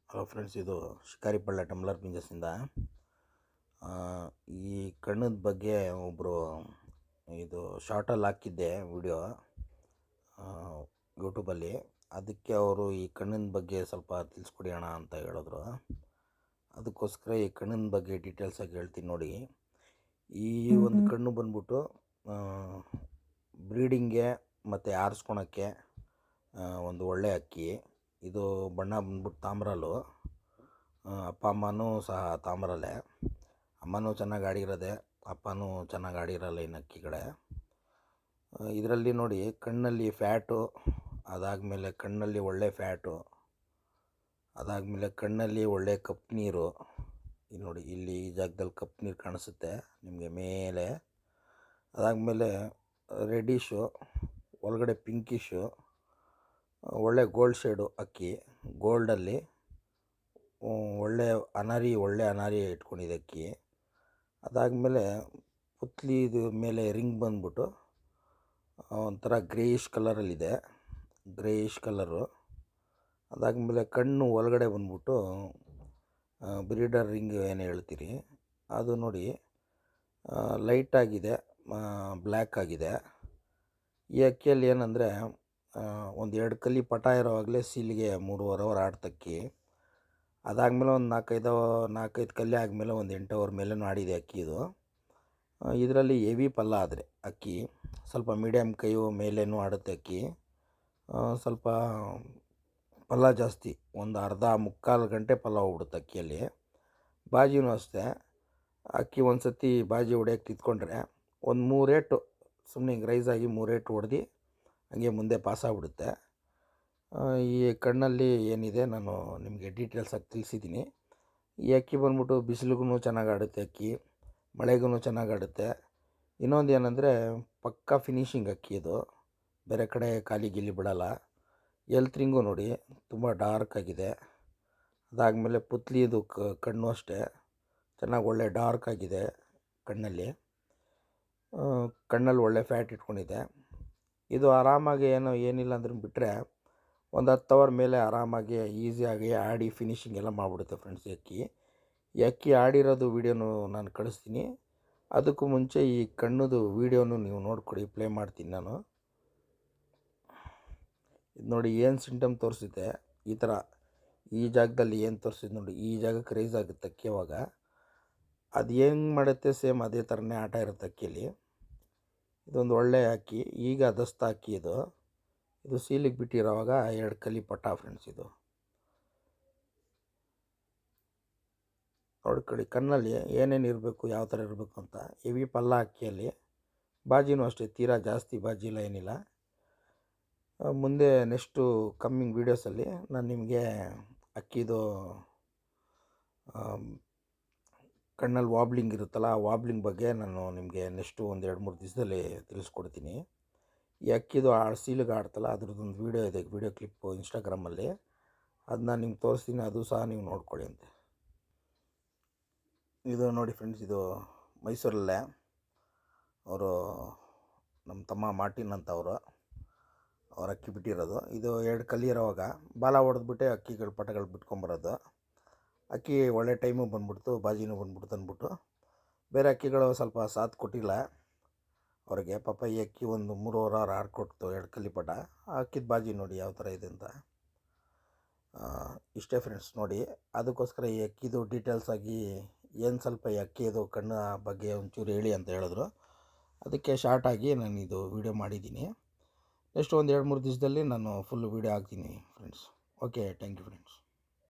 Hello friends, ಇದು ಶಿಕಾರಿಪಳ್ಳ tumbler ಪಿಂಜಸ್ಸಿಂದ ಈ ಕಣ್ಣದ ಬಗ್ಗೆ ಒಬ್ಬರು ಇದು ಶಾರ್ಟಲ್ಲಿ ಹಾಕಿದ್ದೆ ವಿಡಿಯೋ ಯೂಟ್ಯೂಬಲ್ಲಿ. ಅದಕ್ಕೆ ಅವರು ಈ ಕಣ್ಣಿನ ಬಗ್ಗೆ ಸ್ವಲ್ಪ ತಿಳಿಸ್ಕೊಡಿ ಅಣ್ಣ ಅಂತ ಹೇಳಿದ್ರು. ಅದಕ್ಕೋಸ್ಕರ ಈ ಕಣ್ಣಿನ ಬಗ್ಗೆ ಡೀಟೇಲ್ಸಾಗಿ ಹೇಳ್ತೀನಿ ನೋಡಿ. ಈ ಒಂದು ಕಣ್ಣು ಬಂದ್ಬಿಟ್ಟು ಬ್ರೀಡಿಂಗ್ಗೆ ಮತ್ತು ಆರಿಸ್ಕೊಳಕ್ಕೆ ಒಂದು ಒಳ್ಳೆ ಅಕ್ಕಿ. ಇದು ಬಣ್ಣ ಬಂದ್ಬಿಟ್ಟು ತಾಮ್ರಲ್ಲು. ಅಪ್ಪ ಅಮ್ಮನೂ ಸಹ ತಾಮ್ರಲ್ಲೇ. ಅಮ್ಮನೂ ಚೆನ್ನಾಗಿ ಆಡಿರೋದೆ, ಅಪ್ಪನೂ ಚೆನ್ನಾಗಿ ಆಡಿರಲ್ಲ ಇನ್ನು ಅಕ್ಕಿಗಳೇ. ಇದರಲ್ಲಿ ನೋಡಿ, ಕಣ್ಣಲ್ಲಿ ಫ್ಯಾಟು, ಅದಾದಮೇಲೆ ಕಣ್ಣಲ್ಲಿ ಒಳ್ಳೆ ಫ್ಯಾಟು, ಅದಾದಮೇಲೆ ಕಣ್ಣಲ್ಲಿ ಒಳ್ಳೆ ಕಪ್ಪು ನೀರು. ಇಲ್ಲಿ ನೋಡಿ, ಇಲ್ಲಿ ಈ ಜಾಗದಲ್ಲಿ ಕಪ್ಪು ನೀರು ಕಾಣಿಸುತ್ತೆ ನಿಮಗೆ ಮೇಲೆ. ಅದಾದಮೇಲೆ ರೆಡ್ಡಿಶು, ಒಳಗಡೆ ಪಿಂಕಿಶು, ಒಳ್ಳೆ ಗೋಲ್ಡ್ ಶೇಡು ಅಕ್ಕಿ. ಗೋಲ್ಡಲ್ಲಿ ಒಳ್ಳೆ ಅನಾರಿ ಇಟ್ಕೊಂಡಿದೆ ಅಕ್ಕಿ. ಅದಾದಮೇಲೆ ಪುತ್ಲಿದು ಮೇಲೆ ರಿಂಗ್ ಬಂದ್ಬಿಟ್ಟು ಒಂಥರ ಗ್ರೇಯಿಶ್ ಕಲರಲ್ಲಿದೆ, ಗ್ರೇಯಿಶ್ ಕಲರು. ಅದಾದಮೇಲೆ ಕಣ್ಣು ಒಳಗಡೆ ಬಂದ್ಬಿಟ್ಟು ಬ್ರೀಡರ್ ರಿಂಗ್ ಏನು ಹೇಳ್ತೀರಿ ಅದು ನೋಡಿ, ಲೈಟಾಗಿದೆ, ಬ್ಲ್ಯಾಕ್ ಆಗಿದೆ. ಈ ಅಕ್ಕಿಯಲ್ಲಿ ಏನಂದರೆ, ಒಂದು 2 ಕಲ್ಲಿ ಪಟ ಇರೋವಾಗಲೇ ಸೀಲಿಗೆ 3.5 ಅವರ್ ಆಡ್ತಕ್ಕಿ. ಅದಾದಮೇಲೆ ಒಂದು 4-5 ಕಲ್ಲಿ ಆದಮೇಲೆ ಒಂದು 8 ಅವರ್ ಮೇಲೂ ಆಡಿದೆ ಅಕ್ಕಿ. ಇದರಲ್ಲಿ ಹೆವಿ ಪಲ್ಲ ಆದರೆ ಅಕ್ಕಿ ಸ್ವಲ್ಪ ಮೀಡಿಯಮ್ ಕೈಯು ಮೇಲೇನೂ ಆಡುತ್ತೆ ಅಕ್ಕಿ. ಸ್ವಲ್ಪ ಪಲ್ಲ ಜಾಸ್ತಿ, ಒಂದು ಮುಕ್ಕಾಲು ಗಂಟೆ ಪಲ್ಲ ಹೋಗ್ಬಿಡುತ್ತೆ ಅಕ್ಕಿಯಲ್ಲಿ. ಬಾಜಿನೂ ಅಷ್ಟೇ. ಅಕ್ಕಿ ಒಂದು ಸತಿ ಬಾಜಿ ಹೊಡೆಯೋಕ್ಕೆ ನಿಂತ್ಕೊಂಡ್ರೆ ಒಂದು 3 ಏಟು ಸುಮ್ಮನೆ ಹಿಂಗೆ ರೈಸಾಗಿ 3 ಏಟು ಹೊಡೆದು ಹಂಗೆ ಮುಂದೆ ಪಾಸಾಗ್ಬಿಡುತ್ತೆ. ಈ ಕಣ್ಣಲ್ಲಿ ಏನಿದೆ ನಾನು ನಿಮಗೆ ಡೀಟೇಲ್ಸಾಗಿ ತಿಳಿಸಿದ್ದೀನಿ. ಈ ಅಕ್ಕಿ ಬಂದ್ಬಿಟ್ಟು ಬಿಸಿಲಿಗೂ ಚೆನ್ನಾಗಿ ಆಡುತ್ತೆ ಅಕ್ಕಿ, ಮಳೆಗೂ ಚೆನ್ನಾಗಿ ಆಡುತ್ತೆ. ಇನ್ನೊಂದು ಏನಂದರೆ, ಪಕ್ಕಾ ಫಿನಿಷಿಂಗ್ ಅಕ್ಕಿ ಇದು, ಬೇರೆ ಕಡೆ ಖಾಲಿ ಗಿಲಿ ಬಿಡಲ್ಲ. ಎಲ್ತ್ ರಿಂಗು ನೋಡಿ ತುಂಬ ಡಾರ್ಕ್ ಆಗಿದೆ. ಅದಾದಮೇಲೆ ಪುತ್ಲಿದು ಕಣ್ಣು ಅಷ್ಟೇ ಚೆನ್ನಾಗಿ ಒಳ್ಳೆ ಡಾರ್ಕ್ ಆಗಿದೆ. ಕಣ್ಣಲ್ಲಿ ಒಳ್ಳೆ ಫ್ಯಾಟ್ ಇಟ್ಕೊಂಡಿದೆ. ಇದು ಆರಾಮಾಗಿ ಏನಿಲ್ಲ ಅಂದ್ರೆ ಬಿಟ್ಟರೆ ಒಂದು 10 ಅವರ್ ಮೇಲೆ ಆರಾಮಾಗಿ ಈಸಿಯಾಗಿ ಆಡಿ ಫಿನಿಷಿಂಗ್ ಎಲ್ಲ ಮಾಡಿಬಿಡುತ್ತೆ ಫ್ರೆಂಡ್ಸ್ ಈ ಅಕ್ಕಿ ಆಡಿರೋದು ವೀಡಿಯೋನು ನಾನು ಕಳಿಸ್ತೀನಿ. ಅದಕ್ಕೂ ಮುಂಚೆ ಈ ಕಣ್ಣದು ವೀಡಿಯೋನು ನೀವು ನೋಡ್ಕೊಡಿ, ಪ್ಲೇ ಮಾಡ್ತೀನಿ ನಾನು. ಇದು ನೋಡಿ, ಏನು ಸಿಂಟಮ್ ತೋರಿಸುತ್ತೆ ಈ ಥರ. ಈ ಜಾಗದಲ್ಲಿ ಏನು ತೋರಿಸಿದ್ದು ನೋಡಿ, ಈ ಜಾಗಕ್ಕೆ ರೈಸ್ ಆಗುತ್ತೆ ಅಕ್ಕಿ. ಅವಾಗ ಅದು ಹೆಂಗೆ ಮಾಡುತ್ತೆ ಸೇಮ್ ಅದೇ ಥರನೇ ಆಟ ಇರುತ್ತೆ ಅಕ್ಕಿಯಲ್ಲಿ. ಇದೊಂದು ಒಳ್ಳೆಯ ಅಕ್ಕಿ, ಈಗ ಅದಸ್ತ ಅಕ್ಕಿ. ಇದು ಸೀಲಿಗೆ ಬಿಟ್ಟಿರೋವಾಗ 2 ಕಲ್ಲಿ ಪಟ್ಟ ಫ್ರೆಂಡ್ಸ್. ಇದು ನೋಡ್ಕೊಳ್ಳಿ, ಕಣ್ಣಲ್ಲಿ ಏನೇನು ಇರಬೇಕು, ಯಾವ ಥರ ಇರಬೇಕು ಅಂತ. ಹೆವಿ ಪಲ್ಲ ಅಕ್ಕಿಯಲ್ಲಿ. ಬಾಜಿನೂ ಅಷ್ಟೇ, ತೀರಾ ಜಾಸ್ತಿ ಬಾಜಿ ಇಲ್ಲ, ಏನಿಲ್ಲ. ಮುಂದೆ ನೆಕ್ಸ್ಟು ಕಮ್ಮಿಂಗ್ ವೀಡಿಯೋಸಲ್ಲಿ ನಾನು ನಿಮಗೆ ಅಕ್ಕಿದು ಕಣ್ಣಲ್ಲಿ ವಾಬ್ಲಿಂಗ್ ಇರುತ್ತಲ್ಲ, ಆ ವಾಬ್ಲಿಂಗ್ ಬಗ್ಗೆ ನಾನು ನಿಮಗೆ ನೆಕ್ಸ್ಟು ಒಂದು 2-3 ದಿವಸದಲ್ಲಿ ತಿಳಿಸ್ಕೊಡ್ತೀನಿ. ಈ ಅಕ್ಕಿದು ಸೀಲಿಗೆ ಆಡ್ತಲ್ಲ, ಅದ್ರದ್ದೊಂದು ವೀಡಿಯೋ ಇದೆ, ವೀಡಿಯೋ ಕ್ಲಿಪ್ಪು ಇನ್ಸ್ಟಾಗ್ರಾಮಲ್ಲಿ. ಅದನ್ನ ನಿಮ್ಗೆ ತೋರಿಸ್ತೀನಿ, ಅದು ಸಹ ನೀವು ನೋಡ್ಕೊಳ್ಳಿ ಅಂತೆ. ಇದು ನೋಡಿ ಫ್ರೆಂಡ್ಸ್, ಇದು ಮೈಸೂರಲ್ಲೇ ಅವರು ನಮ್ಮ ತಮ್ಮ ಮಾರ್ಟಿನ್ ಅಂತ ಅವ್ರ ಅಕ್ಕಿ ಬಿಟ್ಟಿರೋದು. ಇದು 2 ಕಲ್ಲಿ ಇರೋವಾಗ ಬಾಲ ಹೊಡೆದ್ಬಿಟ್ಟೆ ಅಕ್ಕಿಗಳು ಪಟಗಳು ಬಿಟ್ಕೊಂಬರೋದು. ಅಕ್ಕಿ ಒಳ್ಳೆ ಟೈಮು ಬಂದ್ಬಿಡ್ತು, ಬಾಜಿನೂ ಬಂದ್ಬಿಡ್ತು ಅಂದ್ಬಿಟ್ಟು. ಬೇರೆ ಅಕ್ಕಿಗಳು ಸ್ವಲ್ಪ ಸಾಥ್ ಕೊಟ್ಟಿಲ್ಲ ಅವ್ರಿಗೆ ಪಾಪ. ಈ ಅಕ್ಕಿ ಒಂದು 3.5 ಅವರ್ ಆಡ್ಕೊಡ್ತು 2 ಕಲ್ಲಿ ಪಟ. ಆ ಅಕ್ಕಿದ ಬಾಜಿ ನೋಡಿ ಯಾವ ಥರ ಇದೆ ಅಂತ. ಇಷ್ಟೇ ಫ್ರೆಂಡ್ಸ್ ನೋಡಿ. ಅದಕ್ಕೋಸ್ಕರ ಈ ಅಕ್ಕಿದು ಡೀಟೇಲ್ಸಾಗಿ ಏನು ಸ್ವಲ್ಪ ಈ ಅಕ್ಕಿದು ಕಣ್ಣ ಬಗ್ಗೆ ಒಂಚೂರು ಹೇಳಿ ಅಂತ ಹೇಳಿದ್ರು. ಅದಕ್ಕೆ ಶಾರ್ಟಾಗಿ ನಾನು ಇದು ವೀಡಿಯೋ ಮಾಡಿದ್ದೀನಿ. ನೆಕ್ಸ್ಟ್ ಒಂದು 2-3 ದಿವಸದಲ್ಲಿ ನಾನು ಫುಲ್ ವೀಡಿಯೋ ಹಾಕ್ತೀನಿ friends. Okay, thank you friends.